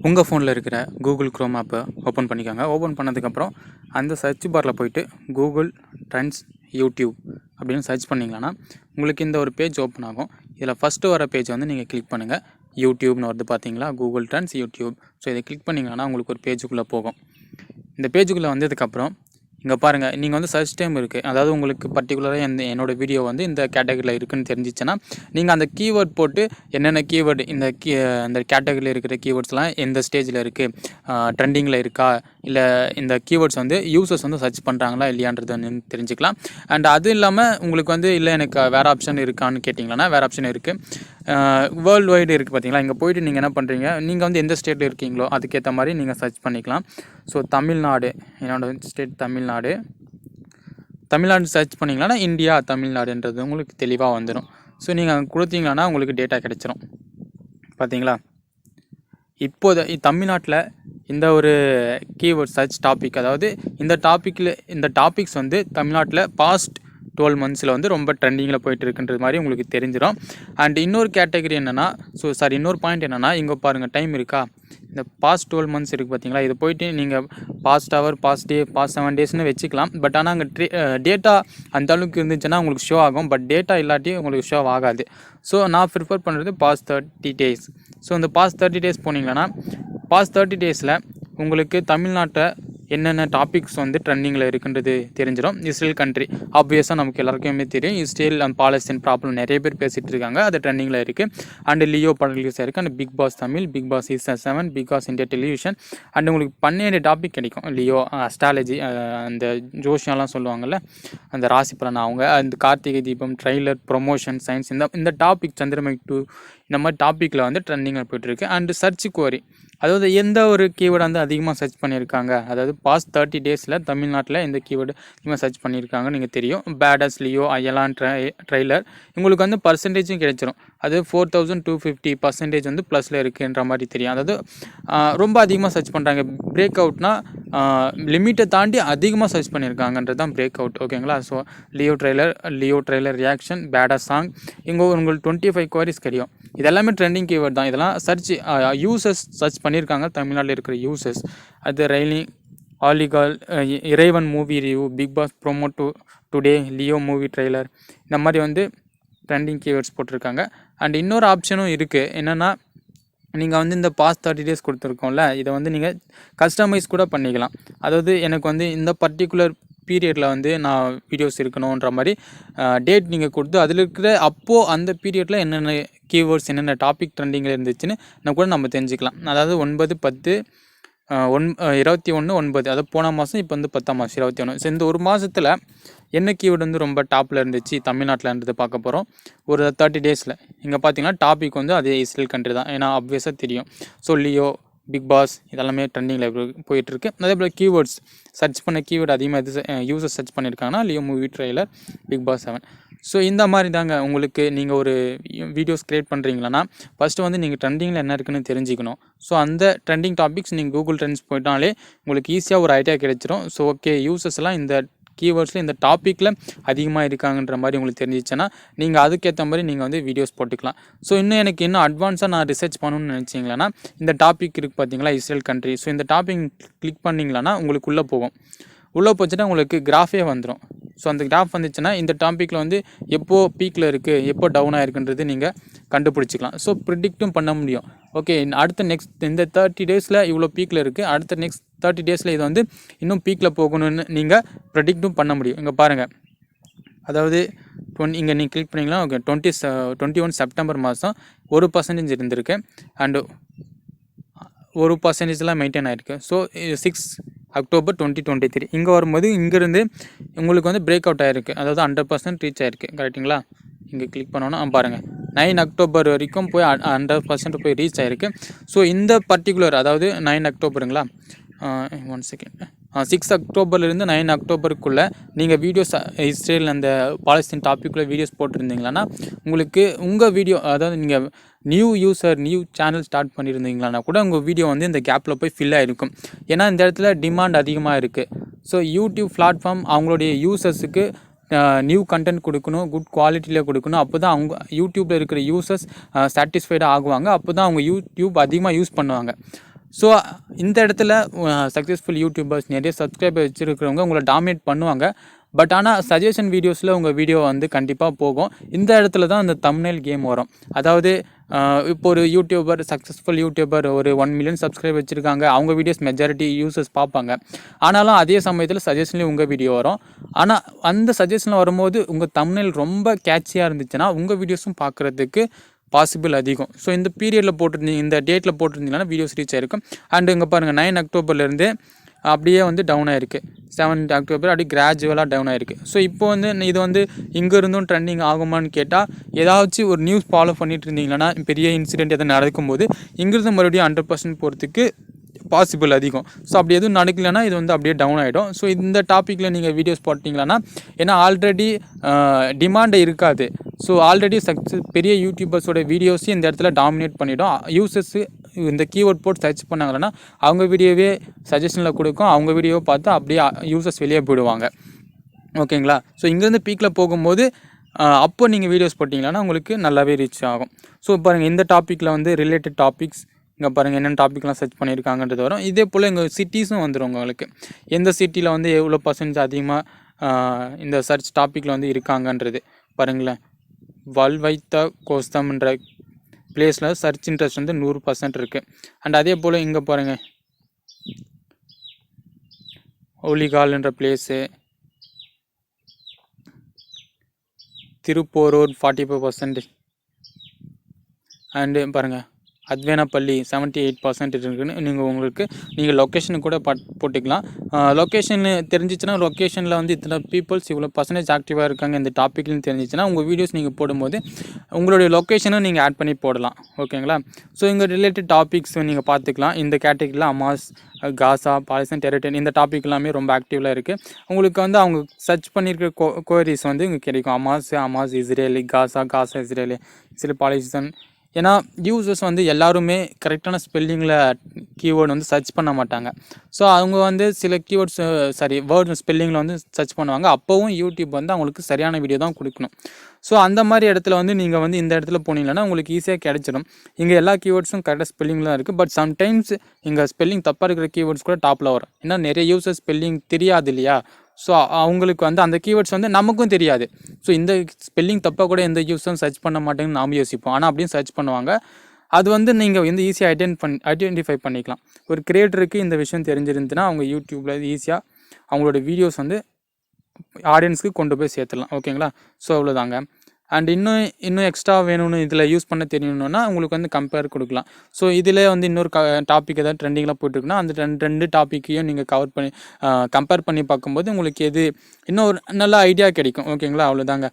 உங்கள் ஃபோனில் இருக்கிற கூகுள் க்ரோம் ஆப்பை ஓப்பன் பண்ணிக்கோங்க. ஓப்பன் பண்ணதுக்கப்புறம் அந்த சர்ச் பாரில் போய்ட்டு கூகுள் ட்ரெண்ட்ஸ் யூடியூப் அப்படின்னு சர்ச் பண்ணிங்கன்னா உங்களுக்கு இந்த ஒரு பேஜ் ஓப்பன் ஆகும். இதில் ஃபஸ்ட்டு வர பேஜ் வந்து நீங்கள் கிளிக் பண்ணுங்கள். யூடியூப்னு வருது பார்த்தீங்களா, கூகுள் ட்ரெண்ட்ஸ் யூடியூப். ஸோ இதை கிளிக் பண்ணிங்கன்னா உங்களுக்கு ஒரு பேஜுக்குள்ளே போகும். இந்த பேஜுக்குள்ளே வந்ததுக்கப்புறம் இங்கே பாருங்கள், நீங்கள் வந்து சர்ச் டைம் இருக்குது. அதாவது உங்களுக்கு பர்டிகுலராக என்னோடய வீடியோ வந்து இந்த கேட்டகரியில் இருக்குதுன்னு தெரிஞ்சிச்சுன்னா நீங்கள் அந்த கீவேர்ட் போட்டு என்னென்ன கீவேர்டு இந்த கேட்டகரியில் இருக்கிற கீவேர்ட்ஸ்லாம் எந்த ஸ்டேஜில் இருக்குது, ட்ரெண்டிங்கில் இருக்கா, இல்லை இந்த கீவேர்ட்ஸ் வந்து யூசர்ஸ் வந்து சர்ச் பண்ணுறாங்களா இல்லையான்றது தெரிஞ்சுக்கலாம். அண்ட் அது இல்லாமல் உங்களுக்கு வந்து இல்லை எனக்கு வேறு ஆப்ஷன் இருக்கான்னு கேட்டிங்களா, வேறு ஆப்ஷன் இருக்குது. வேர்ல்டு வைடு இருக்குது பார்த்தீங்களா, இங்கே போய்ட்டு நீங்கள் என்ன பண்ணுறீங்க, நீங்கள் வந்து எந்த ஸ்டேட்டில் இருக்கீங்களோ அதுக்கேற்ற மாதிரி நீங்கள் சர்ச் பண்ணிக்கலாம். ஸோ தமிழ்நாடு, என்னோடய ஸ்டேட் தமிழ்நாடு சர்ச் பண்ணிங்களா இந்தியா தமிழ்நாடுன்றது உங்களுக்கு தெளிவாக வந்துடும். ஸோ நீங்கள் அங்கே கொடுத்தீங்கன்னா உங்களுக்கு டேட்டா கிடச்சிரும். பார்த்தீங்களா, இப்போது தமிழ்நாட்டில் இந்த ஒரு கீவேர்ட் சர்ச் டாபிக், அதாவது இந்த டாபிக்ஸ் வந்து தமிழ்நாட்டில் பாஸ்ட் 12 monthஸில் வந்து ரொம்ப ட்ரெண்டிங்கில் போயிட்டு இருக்குன்றது மாதிரி உங்களுக்கு தெரிஞ்சிடும். அண்ட் இன்னொரு கேட்டகரி என்னென்னா, இன்னொரு பாயிண்ட் என்னென்னா, இங்கே பாருங்கள் டைம் இருக்கா, இந்த பாஸ்ட் 12 months இருக்குது பார்த்தீங்களா, இது போய்ட்டு நீங்கள் பாஸ்ட் ஹவர், பாஸ்ட் டே, பாஸ்ட் 7 daysனு வச்சுக்கலாம். பட் ஆனால் அங்கே டேட்டா அந்த அளவுக்கு இருந்துச்சுன்னா உங்களுக்கு ஷோ ஆகும். பட் டேட்டா இல்லாட்டி உங்களுக்கு ஷோ ஆகாது. ஸோ நான் ப்ரிஃபர் பண்ணுறது பாஸ்ட் 30 days. ஸோ இந்த பாஸ்ட் 30 days போனீங்கன்னா பாஸ்ட் 30 daysல உங்களுக்கு தமிழ்நாட்டை என்னென்ன டாபிக்ஸ் வந்து ட்ரெண்டிங்கில் இருக்குன்றது தெரிஞ்சிடும். இஸ்ரேல் கண்ட்ரி ஆப்வியஸாக நமக்கு எல்லாருக்குமே தெரியும். இஸ்ரேல் அண்ட் பாலஸ்தீன் ப்ராப்ளம் நிறைய பேர் பேசிகிட்டு இருக்காங்க, அது ட்ரெண்டிங்கில் இருக்குது. அண்டு லியோ படம் ரிலீஸ் ஆயிருக்கு. And Bigg Boss Tamil, Bigg Boss season 7, Bigg Boss India television. And உங்களுக்கு 12 டாபிக் கிடைக்கும். லியோ, அஸ்ட்ராலஜி, அந்த ஜோஷியெல்லாம் சொல்லுவாங்கள்ல, அந்த ராசி பலன், அவங்க அந்த Karthigai Deepam, trailer, promotion, science, இந்த டாபிக், சந்திரமுகி 2, இந்த மாதிரி டாப்பிக்கில் வந்து ட்ரெண்டிங்கில் போய்ட்டுருக்கு. அண்டு சர்ச் குவரி, அதாவது எந்த ஒரு கீவேர்டு வந்து அதிகமாக சர்ச் பண்ணியிருக்காங்க, அதாவது பாஸ்ட் 30 daysல தமிழ்நாட்டில் எந்த கீவேர்டு அதிகமாக சர்ச் பண்ணியிருக்காங்க நீங்கள் தெரியும். பேடஸ், லியோ, அயலான், ட்ரெய்லர், உங்களுக்கு வந்து பர்சன்டேஜும் கிடைச்சிரும். அது 4250% வந்து ப்ளஸில் இருக்குன்ற மாதிரி தெரியும். அதாவது ரொம்ப அதிகமாக சர்ச் பண்ணுறாங்க. பிரேக் அவுட்னா லிமிட்டை தாண்டி அதிகமாக சர்ச் பண்ணியிருக்காங்கன்றது தான் பிரேக் அவுட். ஓகேங்களா. So Leo trailer reaction, badass song, இங்கே உங்களுக்கு 25 queries கிடைக்கும். இதெல்லாமே ட்ரெண்டிங் கீவேர்ட் தான். இதெல்லாம் யூசர்ஸ் சர்ச் பண்ணியிருக்காங்க, தமிழ்நாட்டில் இருக்கிற யூசர்ஸ். அது ரெய்லிங், ஆலிகால், Iraivan movie review, Bigg Boss promo today, Leo movie trailer, இந்த மாதிரி வந்து ட்ரெண்டிங் கீவேர்ட்ஸ் போட்டிருக்காங்க. அண்ட் இன்னொரு ஆப்ஷனும் இருக்குது. என்னென்னா, நீங்கள் வந்து இந்த பாஸ்ட் 30 days கொடுத்துருக்கோம்ல, இதை வந்து நீங்கள் கஸ்டமைஸ் கூட பண்ணிக்கலாம். அதாவது எனக்கு வந்து இந்த பர்டிகுலர் பீரியடில் வந்து நான் வீடியோஸ் இருக்கணுன்ற மாதிரி டேட் நீங்கள் கொடுத்து அதில் இருக்கிற அப்போது அந்த பீரியடில் என்னென்ன கீவேர்ட்ஸ், என்னென்ன டாபிக் ட்ரெண்டிங்கில் இருந்துச்சுன்னு கூட நம்ம தெரிஞ்சுக்கலாம். அதாவது 9, 10, 21, 9, அதாவது போன மாதம், இப்போ வந்து 10ஆம் மாதம் 21. ஸோ இந்த ஒரு மாதத்தில் என்ன கீவேர்டு வந்து ரொம்ப டாப்பில் இருந்துச்சு தமிழ்நாட்டில்ன்றது பார்க்க போகிறோம் ஒரு 30 daysல. இங்கே பார்த்தீங்கன்னா டாபிக் வந்து அதே இஸ்ரேல் கண்ட்ரி தான், ஏன்னா ஆப்வியஸாக தெரியும். ஸோ லியோ, பிக் பாஸ் இதெல்லாமே ட்ரெண்டிங்கில் போயிட்டுருக்கு. அதே போல் கீவேர்ட்ஸ் சர்ச் பண்ண கீவேர்டு அதிகமாக எது யூசர் சர்ச் பண்ணியிருக்காங்கன்னா Leo movie trailer, Bigg Boss 7. So இந்த மாதிரி தாங்க உங்களுக்கு நீங்கள் ஒரு வீடியோஸ் க்ரியேட் பண்ணுறீங்களன்னா ஃபஸ்ட்டு வந்து நீங்கள் ட்ரெண்டிங்கில் என்ன இருக்குன்னு தெரிஞ்சுக்கணும். ஸோ அந்த ட்ரெண்டிங் டாபிக்ஸ் நீங்கள் கூகுள் ட்ரெண்ட்ஸ் போயிட்டாலே உங்களுக்கு ஈஸியாக ஒரு ஐடியா கிடைச்சிரும். ஸோ ஓகே, யூசர்ஸ்லாம் இந்த கீவேர்ட்ஸில் இந்த டாப்பிக்கில் அதிகமாக இருக்காங்கன்ற மாதிரி உங்களுக்கு தெரிஞ்சிச்சுன்னா நீங்கள் அதுக்கேற்ற மாதிரி நீங்கள் வந்து வீடியோஸ் போட்டுக்கலாம். ஸோ இன்னும் அட்வான்ஸாக நான் ரிசர்ச் பண்ணணும்னு நினச்சிங்களேன்னா இந்த டாபிக் இருக்குது பார்த்தீங்களா, இஸ்ரேல் கண்ட்ரி. ஸோ இந்த டாபிக் கிளிக் பண்ணிங்களன்னா உங்களுக்கு உள்ளே போகும். உள்ளே போச்சுன்னா உங்களுக்கு கிராஃபே வந்துடும். ஸோ அந்த கிராஃப் வந்துச்சுன்னா இந்த டாப்பிக்கில் வந்து எப்போது பீக்கில் இருக்குது, எப்போ டவுன் ஆகிருக்குன்றது நீங்கள் கண்டுபிடிச்சிக்கலாம். ஸோ ப்ரிடிக்ட்டும் பண்ண முடியும். ஓகே, அடுத்த நெக்ஸ்ட் இந்த 30 daysல இவ்வளோ பீக்கில் இருக்குது, அடுத்த நெக்ஸ்ட் 30 daysல இது வந்து இன்னும் பீக்கில் போகணும்னு நீங்கள் ப்ரெடிக்ட்டும் பண்ண முடியும். இங்கே பாருங்கள், அதாவது இங்கே நீங்கள் கிளிக் பண்ணிங்களா, ஓகே 21 செப்டம்பர் மாதம் 1% இருந்திருக்கு. அண்டு 1%லாம் மெயின்டைன் ஆகிருக்கு. ஸோ 6 அக்டோபர் 2023 இங்கே வரும்போது இங்கேருந்து உங்களுக்கு வந்து பிரேக் அவுட் ஆகிருக்கு, அதாவது 100% ரீச் ஆகிருக்கு. கரெக்டுங்களா. இங்கே கிளிக் பண்ணோன்னா பாருங்கள் 9 அக்டோபர் வரைக்கும் போய் 100% போய் ரீச் ஆகிருக்கு. ஸோ இந்த பர்டிகுலர், அதாவது 9 அக்டோபருங்களா, 1 செகண்ட், 6 அக்டோபர்லேருந்து 9 அக்டோபருக்குள்ளே நீங்கள் வீடியோஸ் இஸ்ரேல் அந்த பாலஸ்தீன் டாப்பிக்குள்ளே வீடியோஸ் போட்டிருந்தீங்களான்னா உங்களுக்கு உங்கள் வீடியோ, அதாவது நீங்கள் நியூ சேனல் ஸ்டார்ட் பண்ணியிருந்தீங்களான்னா கூட உங்கள் வீடியோ வந்து இந்த கேப்பில் போய் ஃபில் ஆகிருக்கும். ஏன்னா இந்த இடத்துல டிமாண்ட் அதிகமாக இருக்குது. ஸோ யூடியூப் பிளாட்ஃபார்ம் அவங்களுடைய யூசர்ஸுக்கு நியூ கண்டென்ட் கொடுக்கணும், குட் குவாலிட்டியில் கொடுக்கணும். அப்போ தான் அவங்க யூடியூப்பில் இருக்கிற யூசர்ஸ் சாட்டிஸ்ஃபைடாக ஆகுவாங்க. அப்போ தான் அவங்க யூடியூப் அதிகமாக யூஸ் பண்ணுவாங்க. ஸோ இந்த இடத்துல சக்ஸஸ்ஃபுல் யூடியூபர்ஸ் நிறைய சப்ஸ்கிரைபர் வச்சுருக்கிறவங்க உங்களை டாமினேட் பண்ணுவாங்க. பட் ஆனால் சஜஷன் வீடியோஸில் உங்கள் வீடியோ வந்து கண்டிப்பாக போகும். இந்த இடத்துல தான் அந்த தம்ப்நெயில் கேம் வரும். அதாவது இப்போ ஒரு யூடியூபர் சக்ஸஸ்ஃபுல் யூடியூபர் ஒரு 1 மில்லியன் சப்ஸ்கிரைபர் வச்சுருக்காங்க. அவங்க வீடியோஸ் மெஜாரிட்டி யூசர்ஸ் பார்ப்பாங்க. ஆனாலும் அதே சமயத்தில் சஜஷன்லேயும் உங்கள் வீடியோ வரும். ஆனால் அந்த சஜஷனில் வரும்போது உங்கள் தம்ப்நெயில் ரொம்ப கேட்சியாக இருந்துச்சுன்னா உங்கள் வீடியோஸும் பார்க்குறதுக்கு பாசிபிள் அதிகம். ஸோ இந்த பீரியடில் போட்டிருந்தீங்க, இந்த டேட்டில் போட்டிருந்தீங்கன்னா வீடியோஸ் ரீச் ஆகிருக்கும். அண்டு இங்கே பாருங்கள் 9 அக்டோபர்லேருந்து அப்படியே வந்து டவுன் ஆகிருக்கு. 7 அக்டோபர் அப்படி கிராஜுவலாக டவுன் ஆகிருக்கு. ஸோ இப்போ வந்து இது வந்து இங்கே இருந்தும் ட்ரெண்டிங் ஆகுமான்னு கேட்டால், ஏதாச்சும் ஒரு நியூஸ் ஃபாலோ பண்ணிட்டு இருந்தீங்கன்னா பெரிய இன்சிடென்ட் எதாவது நடக்கும்போது இங்கிருந்து மறுபடியும் 100% போகிறதுக்கு பாசிபிள் அதிகம். ஸோ அப்படி எதுவும் நடக்கலைன்னா இது வந்து அப்படியே டவுன் ஆகிடும். ஸோ இந்த டாப்பிக்கில் நீங்கள் வீடியோஸ் போட்டிங்களான்னா, ஏன்னா ஆல்ரெடி டிமாண்ட் இருக்காது. ஸோ ஆல்ரெடி பெரிய யூடியூபர்ஸோட வீடியோஸையும் இந்த இடத்துல டாமினேட் பண்ணிவிடும். யூசர்ஸு இந்த கீவேர்ட் போட்டு சர்ச் பண்ணாங்கன்னா அவங்க வீடியோவே சஜஷனில் கொடுக்கும். அவங்க வீடியோவை பார்த்து அப்படியே யூசர்ஸ் வெளியே போயிடுவாங்க. ஓகேங்களா? ஸோ இங்கேருந்து பீக்கில் போகும்போது அப்போ நீங்கள் வீடியோஸ் போட்டிங்களான்னா உங்களுக்கு நல்லாவே ரீச் ஆகும். ஸோ பாருங்கள், இந்த டாப்பிக்கில் வந்து ரிலேட்டட் டாபிக்ஸ் இங்கே பாருங்கள் என்னென்ன டாப்பிக்லாம் சர்ச் பண்ணியிருக்காங்கன்றது வரும். இதே போல் எங்கள் சிட்டிஸும் வந்துடும் உங்களுக்கு. எந்த சிட்டியில் வந்து எவ்வளோ பர்சன்டேஜ் அதிகமாக இந்த சர்ச் டாப்பிக்கில் வந்து இருக்காங்கன்றது பாருங்களேன். வல்வைத்தா கோஸ்தம்ன்ற பிளேஸில் சர்ச் இன்ட்ரெஸ்ட் வந்து 100% இருக்குது. அண்ட் அதே போல் இங்கே பாருங்கள் ஒலிகால்ன்ற பிளேஸு, திருப்போரூர் 45%. அண்டு பாருங்கள் அத்வேனப்பள்ளி 78% இருக்குன்னு நீங்கள் லொக்கேஷனு கூட போட்டுக்கலாம். லொக்கேஷன் தெரிஞ்சிச்சுன்னா லொக்கேஷனில் வந்து இத்தனை பீப்புள்ஸ் இவ்வளோ பர்சன்டேஜ் ஆக்டிவாக இருக்காங்க இந்த டாப்பிக்னு தெரிஞ்சிச்சுன்னா உங்கள் வீடியோஸ் நீங்கள் போடும்போது உங்களுடைய லொக்கேஷனும் நீங்கள் ஆட் பண்ணி போடலாம். ஓகேங்களா? ஸோ இங்கே ரிலேட்டட் டாபிக்ஸ் நீங்கள் பார்த்துக்கலாம். இந்த கேட்டகரியில் அமாஸ், காசா, பாலஸ்தீன் டெரிட்டரி இந்த டாபிக் எல்லாமே ரொம்ப ஆக்டிவில் இருக்குது. உங்களுக்கு வந்து அவங்க சர்ச் பண்ணியிருக்கிற குவரிஸ் வந்து இங்கே கிடைக்கும். அமாஸ் இஸ்ரேலி, காசா இஸ்ரேலி, பாலஸ்தீன். ஏன்னா யூசர்ஸ் வந்து எல்லாருமே கரெக்டான ஸ்பெல்லிங்கில் கீவேர்டு வந்து சர்ச் பண்ண மாட்டாங்க. ஸோ அவங்க வந்து சில கீவேர்ட்ஸ் வேர்டு ஸ்பெல்லிங்கில் வந்து சர்ச் பண்ணுவாங்க. அப்போவும் யூடியூப் வந்து அவங்களுக்கு சரியான வீடியோ தான் கொடுக்கணும். ஸோ அந்த மாதிரி இடத்துல வந்து நீங்கள் வந்து இந்த இடத்துல போனீங்கன்னா உங்களுக்கு ஈஸியாக கிடைச்சிடும். இங்கே எல்லா கீவேர்ட்ஸும் கரெக்டாக ஸ்பெல்லிங்கில் தான் இருக்குது. பட் சம்டைம்ஸ் இங்கே ஸ்பெல்லிங் தப்பாக இருக்கிற கீவேர்ட்ஸ் கூட டாப்பில் வரும். ஏன்னா நிறைய யூசர்ஸ் ஸ்பெல்லிங் தெரியாது இல்லையா? ஸோ அவங்களுக்கு வந்து அந்த கீவேர்ட்ஸ் வந்து நமக்கும் தெரியாது. ஸோ இந்த ஸ்பெல்லிங் தப்பாக கூட எந்த யூஸரும் சர்ச் பண்ண மாட்டேங்குன்னு நாம் யோசிப்போம். ஆனால் அப்படியும் சர்ச் பண்ணுவாங்க. அது வந்து நீங்கள் வந்து ஈஸியாக ஐடென்டிஃபை பண்ணிக்கலாம். ஒரு கிரியேட்டருக்கு இந்த விஷயம் தெரிஞ்சிருந்துன்னா அவங்க யூடியூப்பில் ஈஸியாக அவங்களோட வீடியோஸ் வந்து ஆடியன்ஸுக்கு கொண்டு போய் சேர்த்துடலாம். ஓகேங்களா? ஸோ அவ்வளோதாங்க. அண்ட் இன்னும் எக்ஸ்ட்ரா வேணும்னு இதில் யூஸ் பண்ண தெரியணுன்னா உங்களுக்கு வந்து கம்பேர் கொடுக்கலாம். ஸோ இதில் வந்து இன்னொரு டாபிக் ஏதாவது ட்ரெண்டிங்கில் போயிட்டுருக்குன்னா அந்த ரெண்டு டாப்பிக்கையும் நீங்கள் கம்பேர் பண்ணி பார்க்கும்போது உங்களுக்கு எது இன்னும் ஒரு நல்ல ஐடியா கிடைக்கும். ஓகேங்களா? அவ்வளோதாங்க.